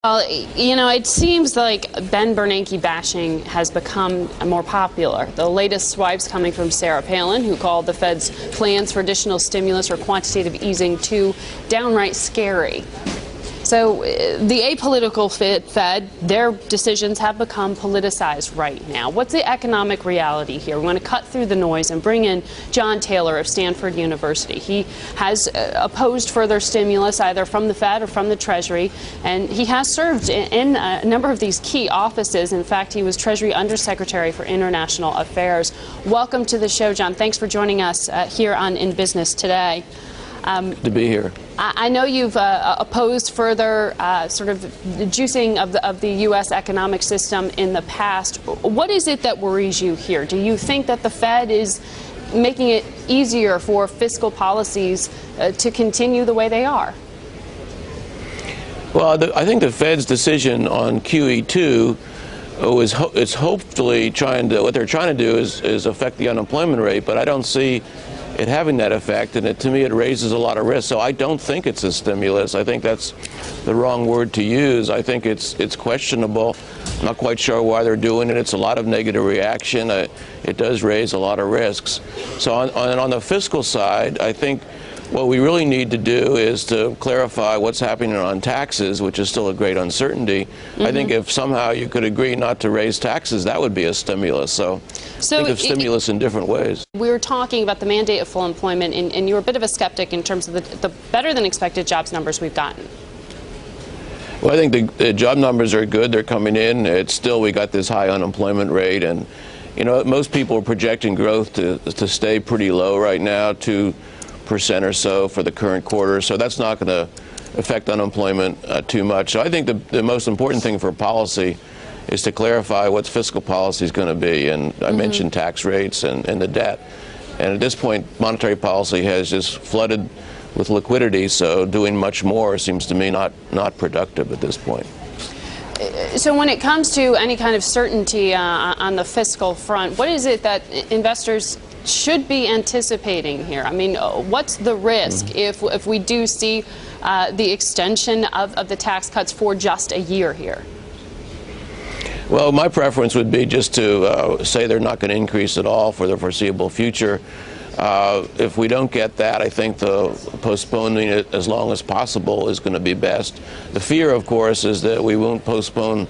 Well, you know, it seems like Ben Bernanke bashing has become more popular. The latest swipes coming from Sarah Palin, who called the Fed's plans for additional stimulus or quantitative easing too downright scary. So the apolitical Fed, their decisions have become politicized right now. What's the economic reality here? We want to cut through the noise and bring in John Taylor of Stanford University. He has opposed further stimulus either from the Fed or from the Treasury, and he has served in a number of these key offices. In fact, he was Treasury Undersecretary for International Affairs. Welcome to the show, John. Thanks for joining us here on In Business Today. To be here. I know you've opposed further sort of the juicing of the U.S. economic system in the past. What is it that worries you here? Do you think that the Fed is making it easier for fiscal policies to continue the way they are? Well, I think the Fed's decision on QE2 is hopefully what they're trying to do is affect the unemployment rate, but I don't see it having that effect, and to me it raises a lot of risk. So I don't think it's a stimulus. I think that's the wrong word to use. I think it's questionable. I'm not quite sure why they're doing it. It's a lot of negative reaction. It does raise a lot of risks. So on the fiscal side, I think what we really need to do is to clarify what's happening on taxes, which is still a great uncertainty. I think if somehow you could agree not to raise taxes, that would be a stimulus. So think of stimulus in different ways. We were talking about the mandate of full employment, and you were a bit of a skeptic in terms of the better than expected jobs numbers we've gotten. Well, I think the job numbers are good. They're coming in. It's still, we got this high unemployment rate, and you know, most people are projecting growth to stay pretty low right now, 2% or so for the current quarter. So that's not going to affect unemployment too much. So I think the most important thing for policy is to clarify what fiscal policy is going to be. And I mentioned tax rates and the debt. And at this point, monetary policy has just flooded with liquidity, so doing much more seems to me not productive at this point. So when it comes to any kind of certainty on the fiscal front, what is it that investors should be anticipating here? I mean, what's the risk if we do see the extension of the tax cuts for just a year here? Well, my preference would be just to say they're not going to increase at all for the foreseeable future. If we don't get that, I think postponing it as long as possible is going to be best. The fear, of course, is that we won't postpone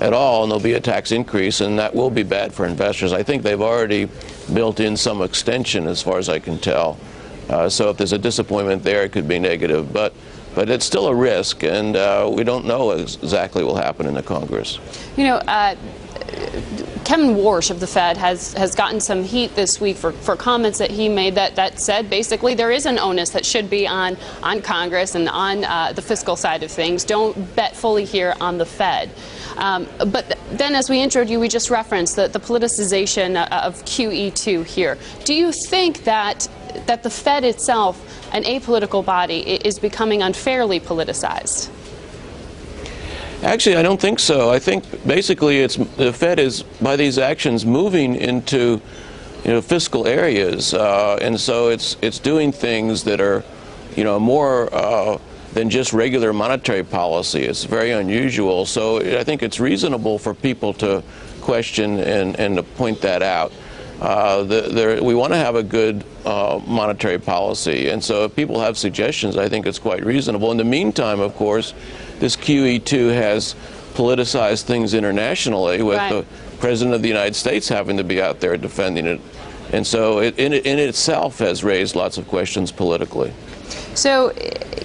at all and there'll be a tax increase, and that will be bad for investors. I think they've already built in some extension as far as I can tell. So if there's a disappointment there, it could be negative. But it's still a risk, and we don't know exactly what will happen in the Congress. You know, Kevin Warsh of the Fed has gotten some heat this week for comments that he made that said basically there is an onus that should be on Congress and on the fiscal side of things. Don't bet fully here on the Fed. But then, as we introed you, we just referenced the politicization of QE2 here. Do you think that the Fed itself, an apolitical body, is becoming unfairly politicized? Actually, I don't think so. I think basically the Fed is, by these actions, moving into fiscal areas, and so it's doing things that are more than just regular monetary policy. It's very unusual. So I think it's reasonable for people to question and to point that out. We want to have a good monetary policy, and so if people have suggestions, I think it's quite reasonable. In the meantime, of course, this QE2 has politicized things internationally, with the President of the United States having to be out there defending it, and so it in itself has raised lots of questions politically. So,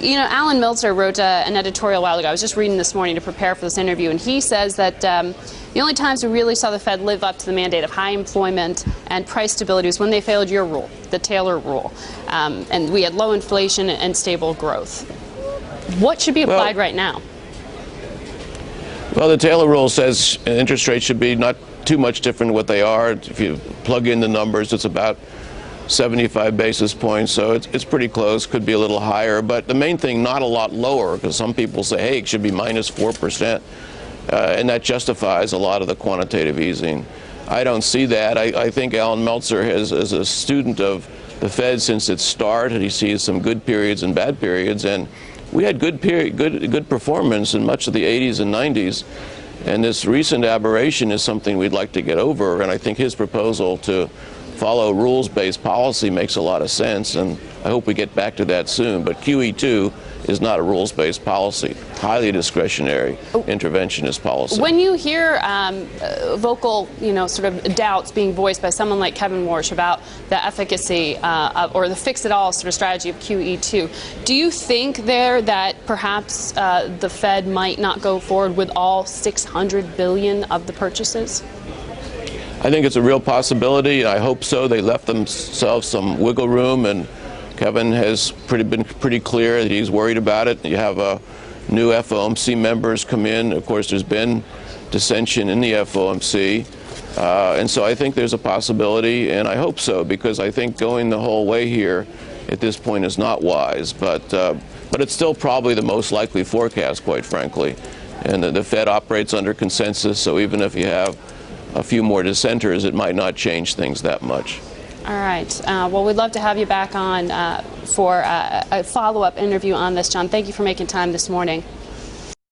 you know, Alan Meltzer wrote an editorial a while ago. I was just reading this morning to prepare for this interview, and he says that the only times we really saw the Fed live up to the mandate of high employment and price stability was when they failed your rule, the Taylor rule, and we had low inflation and stable growth. What should be applied right now? Well, the Taylor rule says interest rates should be not too much different than what they are. If you plug in the numbers, it's about 75 basis points, so it's pretty close. Could be a little higher, but the main thing, not a lot lower, because some people say, hey, it should be minus 4%, and that justifies a lot of the quantitative easing. I don't see that. I think Alan Meltzer is a student of the Fed since its start, and he sees some good periods and bad periods, and we had good performance in much of the 80s and 90s. And this recent aberration is something we'd like to get over. And I think his proposal to follow rules-based policy makes a lot of sense. And I hope we get back to that soon. But QE2 is not a rules-based policy, highly discretionary interventionist policy. When you hear vocal, sort of doubts being voiced by someone like Kevin Warsh about the efficacy or the fix-it-all sort of strategy of QE2, do you think there that perhaps the Fed might not go forward with all $600 billion of the purchases? I think it's a real possibility. I hope so. They left themselves some wiggle room, and Kevin has been pretty clear that he's worried about it. You have new FOMC members come in. Of course, there's been dissension in the FOMC. And so I think there's a possibility, and I hope so, because I think going the whole way here at this point is not wise. But it's still probably the most likely forecast, quite frankly. And the Fed operates under consensus, so even if you have a few more dissenters, it might not change things that much. All right. Well, we'd love to have you back on for a follow-up interview on this, John. Thank you for making time this morning.